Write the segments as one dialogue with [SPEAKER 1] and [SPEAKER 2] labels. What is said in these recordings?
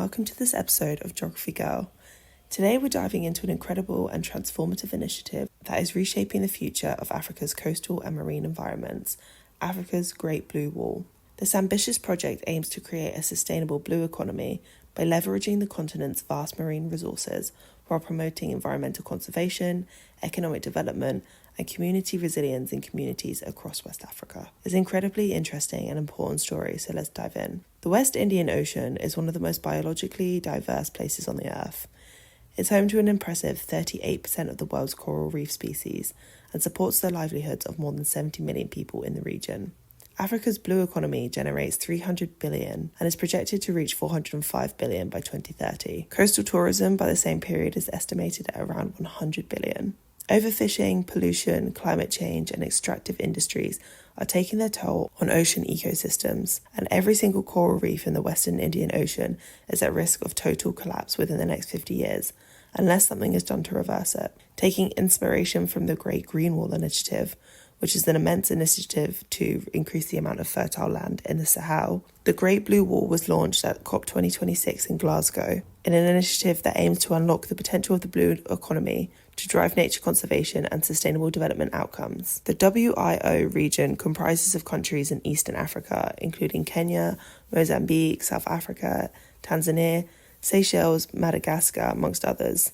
[SPEAKER 1] welcome to this episode of Geography Girl. Today we're diving into an incredible and transformative initiative that is reshaping the future of Africa's coastal and marine environments, Africa's Great Blue Wall. This ambitious project aims to create a sustainable blue economy by leveraging the continent's vast marine resources while promoting environmental conservation, economic development, and community resilience in communities across West Africa. It's an incredibly interesting and important story, so let's dive in. The West Indian Ocean is one of the most biologically diverse places on the Earth. It's home to an impressive 38% of the world's coral reef species and supports the livelihoods of more than 70 million people in the region. Africa's blue economy generates $300 billion and is projected to reach $405 billion by 2030. Coastal tourism by the same period is estimated at around $100 billion. Overfishing, pollution, climate change, and extractive industries are taking their toll on ocean ecosystems, and every single coral reef in the Western Indian Ocean is at risk of total collapse within the next 50 years, unless something is done to reverse it. Taking inspiration from the Great Green Wall Initiative, which is an immense initiative to increase the amount of fertile land in the Sahel, the Great Blue Wall was launched at COP 2026 in Glasgow, in an initiative that aims to unlock the potential of the blue economy to drive nature conservation and sustainable development outcomes. The WIO region comprises of countries in Eastern Africa, including Kenya, Mozambique, South Africa, Tanzania, Seychelles, Madagascar, amongst others.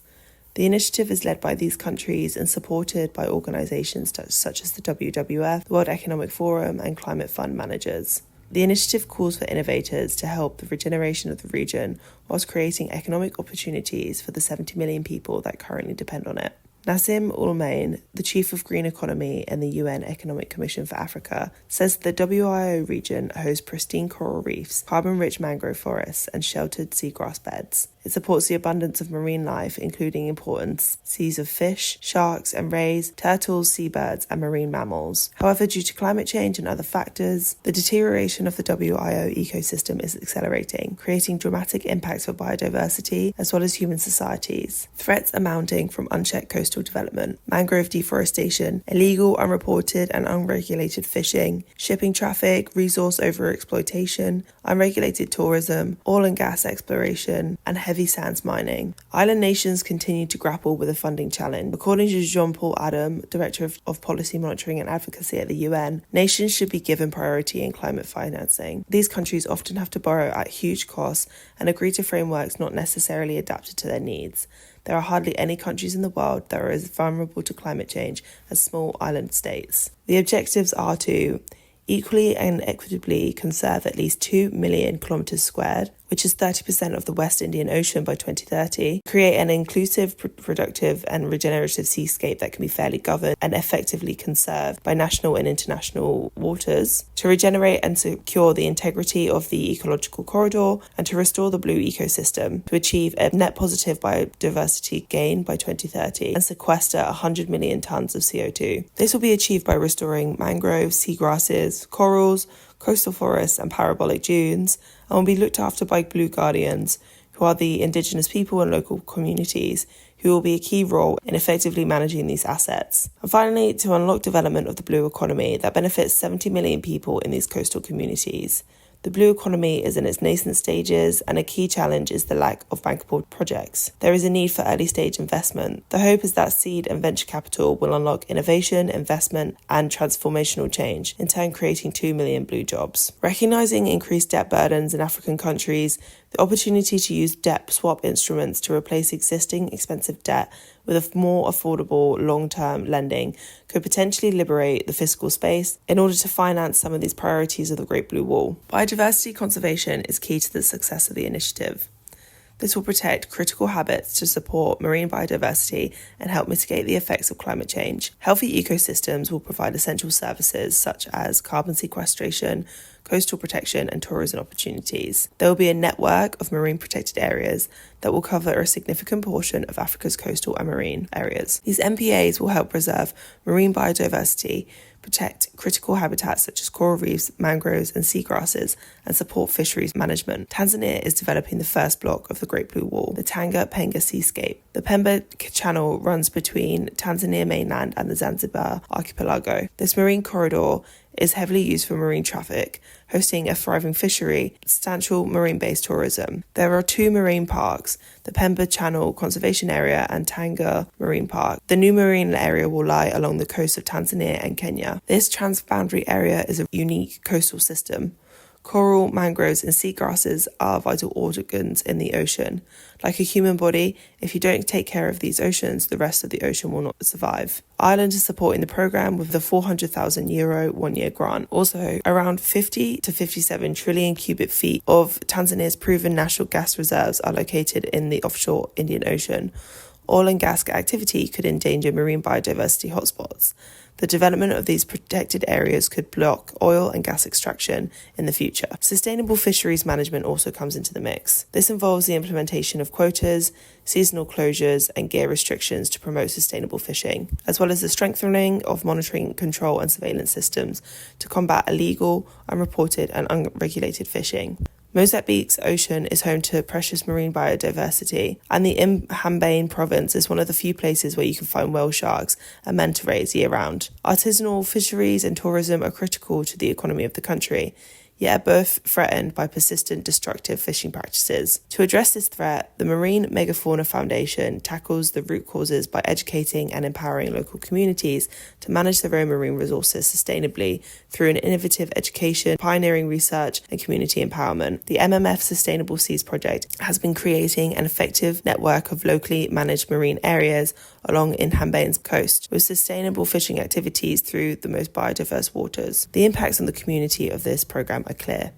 [SPEAKER 1] The initiative is led by these countries and supported by organisations such as the WWF, the World Economic Forum, and climate fund managers. The initiative calls for innovators to help the regeneration of the region whilst creating economic opportunities for the 70 million people that currently depend on it. Nassim Al-Main, the chief of green economy in the UN Economic Commission for Africa, says the WIO region hosts pristine coral reefs, carbon-rich mangrove forests, and sheltered seagrass beds. It supports the abundance of marine life, including important species of fish, sharks and rays, turtles, seabirds, and marine mammals. However, due to climate change and other factors, the deterioration of the WIO ecosystem is accelerating, creating dramatic impacts for biodiversity as well as human societies. Threats are mounting from unchecked coastal development, mangrove deforestation, illegal, unreported, and unregulated fishing, shipping traffic, resource overexploitation, unregulated tourism, oil and gas exploration, and heavy sands mining. Island nations continue to grapple with a funding challenge. According to Jean-Paul Adam, Director of Policy Monitoring and Advocacy at the UN, nations should be given priority in climate financing. These countries often have to borrow at huge costs and agree to frameworks not necessarily adapted to their needs. There are hardly any countries in the world that are as vulnerable to climate change as small island states. The objectives are to equally and equitably conserve at least 2 million kilometres squared, which is 30% of the West Indian Ocean by 2030, create an inclusive, productive and regenerative seascape that can be fairly governed and effectively conserved by national and international waters, to regenerate and secure the integrity of the ecological corridor, and to restore the blue ecosystem, to achieve a net positive biodiversity gain by 2030 and sequester 100 million tonnes of CO2. This will be achieved by restoring mangroves, seagrasses, corals, coastal forests and parabolic dunes, and will be looked after by Blue Guardians, who are the indigenous people and local communities who will be a key role in effectively managing these assets. And finally, to unlock development of the blue economy that benefits 70 million people in these coastal communities. The blue economy is in its nascent stages, and a key challenge is the lack of bankable projects. There is a need for early stage investment. The hope is that seed and venture capital will unlock innovation, investment, and transformational change, in turn creating 2 million blue jobs. Recognising increased debt burdens in African countries, the opportunity to use debt swap instruments to replace existing expensive debt with a more affordable long-term lending could potentially liberate the fiscal space in order to finance some of these priorities of the Great Blue Wall. Biodiversity conservation is key to the success of the initiative. This will protect critical habits to support marine biodiversity and help mitigate the effects of climate change. Healthy ecosystems will provide essential services such as carbon sequestration, coastal protection and tourism opportunities. There will be a network of marine protected areas that will cover a significant portion of Africa's coastal and marine areas. These MPAs will help preserve marine biodiversity, protect critical habitats such as coral reefs, mangroves and seagrasses, and support fisheries management. Tanzania is developing the first block of the Great Blue Wall, the Tanga-Penga Seascape. The Pemba Channel runs between Tanzania mainland and the Zanzibar archipelago. This marine corridor is heavily used for marine traffic, hosting a thriving fishery, substantial marine-based tourism. There are 2 marine parks, the Pemba Channel Conservation Area and Tanga Marine Park. The new marine area will lie along the coast of Tanzania and Kenya. This transboundary area is a unique coastal system. Coral, mangroves and seagrasses are vital organs in the ocean. Like a human body, if you don't take care of these oceans, the rest of the ocean will not survive. Ireland is supporting the programme with the €400,000 one-year grant. Also, around 50 to 57 trillion cubic feet of Tanzania's proven natural gas reserves are located in the offshore Indian Ocean. Oil and gas activity could endanger marine biodiversity hotspots. The development of these protected areas could block oil and gas extraction in the future. Sustainable fisheries management also comes into the mix. This involves the implementation of quotas, seasonal closures, and gear restrictions to promote sustainable fishing, as well as the strengthening of monitoring, control, and surveillance systems to combat illegal, unreported, and unregulated fishing. Mozambique's ocean is home to precious marine biodiversity, and the Inhambane province is one of the few places where you can find whale sharks and manta rays year-round. Artisanal fisheries and tourism are critical to the economy of the country, yet are both threatened by persistent destructive fishing practices. To address this threat, the Marine Megafauna Foundation tackles the root causes by educating and empowering local communities to manage their own marine resources sustainably through an innovative education, pioneering research, and community empowerment. The MMF Sustainable Seas Project has been creating an effective network of locally managed marine areas along Inhambane's coast, with sustainable fishing activities through the most biodiverse waters. The impacts on the community of this program are clear.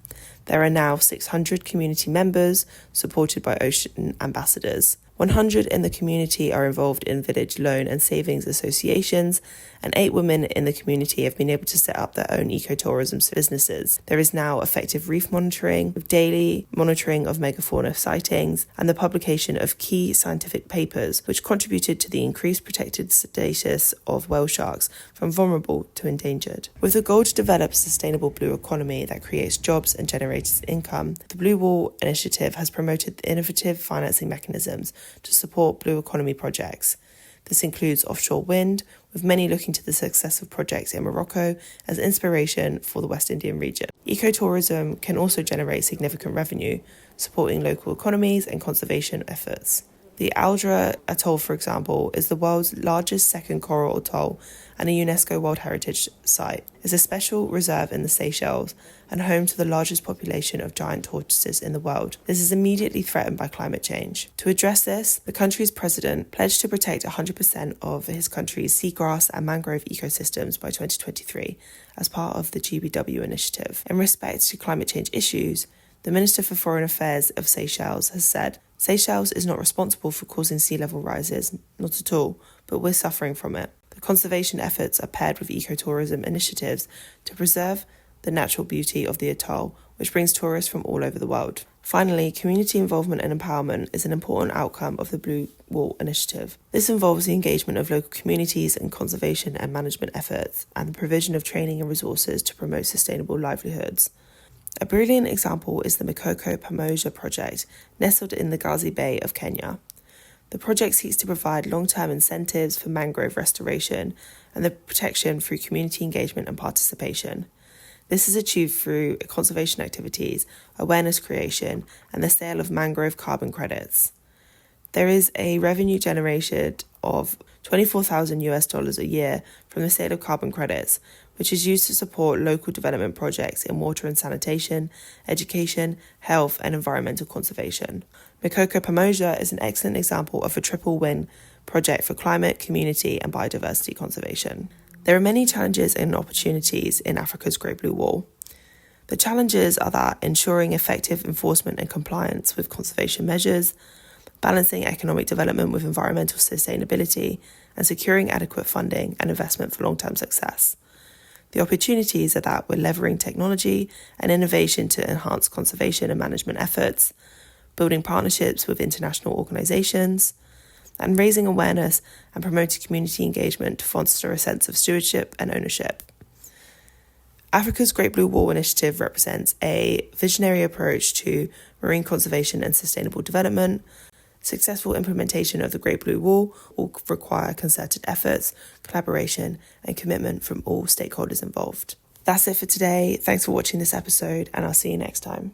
[SPEAKER 1] There are now 600 community members supported by ocean ambassadors. 100 in the community are involved in village loan and savings associations, and 8 women in the community have been able to set up their own ecotourism businesses. There is now effective reef monitoring, with daily monitoring of megafauna sightings, and the publication of key scientific papers, which contributed to the increased protected status of whale sharks from vulnerable to endangered. With the goal to develop a sustainable blue economy that creates jobs and generates income, the Blue Wall Initiative has promoted innovative financing mechanisms to support blue economy projects. This includes offshore wind, with many looking to the success of projects in Morocco as inspiration for the West Indian region. Ecotourism can also generate significant revenue, supporting local economies and conservation efforts. The Aldra Atoll, for example, is the world's largest second coral atoll and a UNESCO World Heritage Site. It's a special reserve in the Seychelles and home to the largest population of giant tortoises in the world. This is immediately threatened by climate change. To address this, the country's president pledged to protect 100% of his country's seagrass and mangrove ecosystems by 2023 as part of the GBW initiative. In respect to climate change issues, the Minister for Foreign Affairs of Seychelles has said, Seychelles is not responsible for causing sea level rises, not at all, but we're suffering from it. The conservation efforts are paired with ecotourism initiatives to preserve the natural beauty of the atoll, which brings tourists from all over the world. Finally, community involvement and empowerment is an important outcome of the Blue Wall Initiative. This involves the engagement of local communities in conservation and management efforts and the provision of training and resources to promote sustainable livelihoods. A brilliant example is the Mikoko Pamoja project, nestled in the Gazi Bay of Kenya. The project seeks to provide long-term incentives for mangrove restoration and the protection through community engagement and participation. This is achieved through conservation activities, awareness creation, and the sale of mangrove carbon credits. There is a revenue generated of $24,000 a year from the sale of carbon credits, which is used to support local development projects in water and sanitation, education, health, and environmental conservation. Mikoko Pamoja is an excellent example of a triple win project for climate, community, and biodiversity conservation. There are many challenges and opportunities in Africa's Great Blue Wall. The challenges are that ensuring effective enforcement and compliance with conservation measures, balancing economic development with environmental sustainability, and securing adequate funding and investment for long-term success. The opportunities are that we're leveraging technology and innovation to enhance conservation and management efforts, building partnerships with international organisations, and raising awareness and promoting community engagement to foster a sense of stewardship and ownership. Africa's Great Blue Wall Initiative represents a visionary approach to marine conservation and sustainable development. Successful implementation of the Great Blue Wall will require concerted efforts, collaboration, and commitment from all stakeholders involved. That's it for today. Thanks for watching this episode, and I'll see you next time.